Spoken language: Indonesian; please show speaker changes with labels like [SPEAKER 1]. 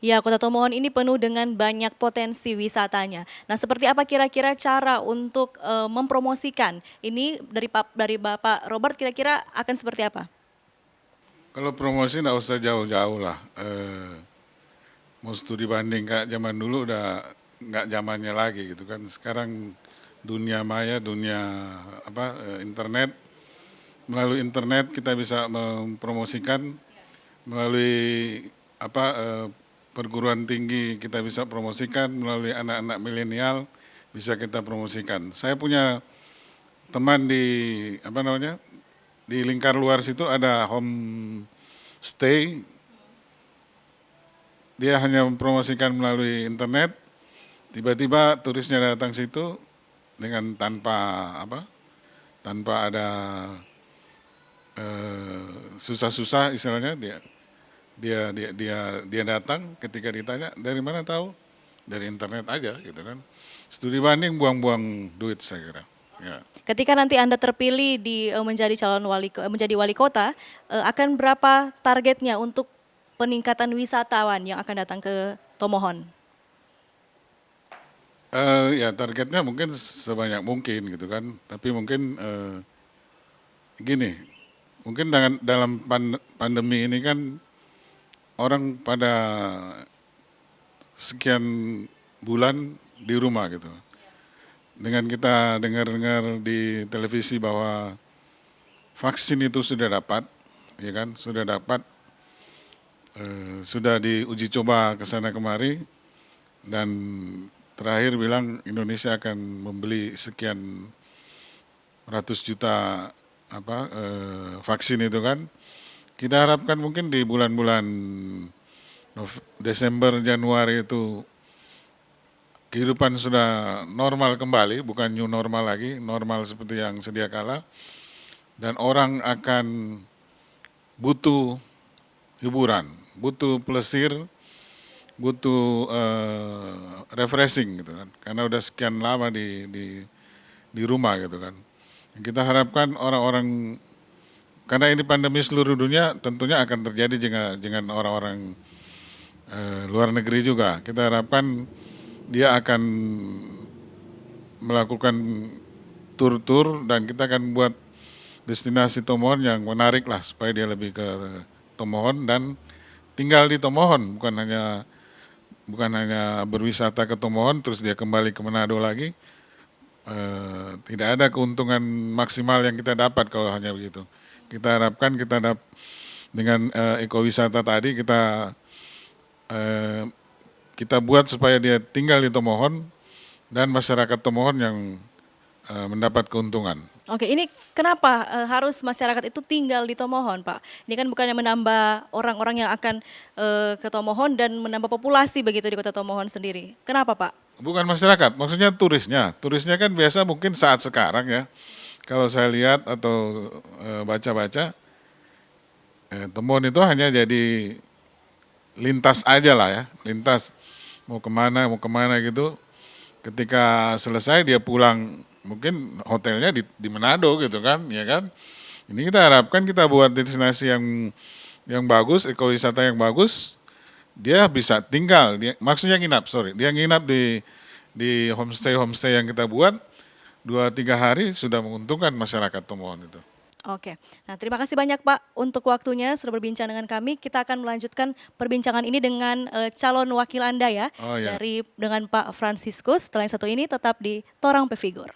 [SPEAKER 1] Ya, Kota Tomohon ini penuh dengan banyak potensi wisatanya. Nah, seperti apa kira-kira cara untuk mempromosikan ini dari Bapak Robert kira-kira akan seperti apa?
[SPEAKER 2] Kalau promosi nggak usah jauh-jauh lah. Mau studi banding kayak zaman dulu udah nggak zamannya lagi gitu kan. Sekarang dunia maya, dunia internet. Melalui internet kita bisa mempromosikan, melalui apa eh, perguruan tinggi kita bisa promosikan, melalui anak-anak milenial bisa kita promosikan. Saya punya teman di di lingkar luar situ ada home stay. Dia hanya mempromosikan melalui internet, tiba-tiba turisnya datang situ dengan tanpa ada susah-susah istilahnya dia datang ketika ditanya dari mana tahu, dari internet aja gitu kan. Studi banding buang-buang duit saya kira. Ya.
[SPEAKER 1] Ketika nanti Anda terpilih menjadi wali kota, akan berapa targetnya untuk peningkatan wisatawan yang akan datang ke Tomohon?
[SPEAKER 2] Ya targetnya mungkin sebanyak mungkin gitu kan, tapi mungkin gini, mungkin dalam pandemi ini kan orang pada sekian bulan di rumah gitu. Dengan kita dengar-dengar di televisi bahwa vaksin itu sudah dapat, ya kan, sudah dapat, sudah diuji coba ke sana kemari, dan terakhir bilang Indonesia akan membeli sekian ratus juta vaksin itu kan. Kita harapkan mungkin di bulan-bulan Desember, Januari itu kehidupan sudah normal kembali, bukan new normal lagi, normal seperti yang sedia kala. Dan orang akan butuh hiburan, butuh plesir, butuh refreshing gitu kan. Karena udah sekian lama di rumah gitu kan. Kita harapkan orang-orang, karena ini pandemi seluruh dunia, tentunya akan terjadi dengan orang-orang luar negeri juga. Kita harapkan dia akan melakukan tur-tur dan kita akan buat destinasi Tomohon yang menarik lah supaya dia lebih ke Tomohon dan tinggal di Tomohon, bukan hanya berwisata ke Tomohon terus dia kembali ke Manado lagi. Tidak ada keuntungan maksimal yang kita dapat kalau hanya begitu. Kita harapkan dengan ekowisata tadi eh, kita buat supaya dia tinggal di Tomohon dan masyarakat Tomohon yang mendapat keuntungan.
[SPEAKER 1] Oke, ini kenapa harus masyarakat itu tinggal di Tomohon, Pak? Ini kan bukannya menambah orang-orang yang akan ke Tomohon dan menambah populasi begitu di Kota Tomohon sendiri. Kenapa, Pak?
[SPEAKER 2] Bukan masyarakat, maksudnya turisnya. Turisnya kan biasa mungkin saat sekarang ya. Kalau saya lihat atau baca-baca, Tomohon itu hanya jadi lintas aja lah ya, lintas mau kemana gitu. Ketika selesai dia pulang, mungkin hotelnya di Manado gitu kan, ya kan. Ini kita harapkan kita buat destinasi yang bagus, ekowisata yang bagus, dia bisa tinggal, maksudnya nginap, dia nginap di homestay yang kita buat 2-3 hari sudah menguntungkan masyarakat Tomohon itu.
[SPEAKER 1] Oke, nah terima kasih banyak Pak untuk waktunya sudah berbincang dengan kami. Kita akan melanjutkan perbincangan ini dengan calon wakil Anda ya,
[SPEAKER 2] Oh ya.
[SPEAKER 1] dengan Pak Franciscus. Setelah yang satu ini tetap di Torang Pefigur.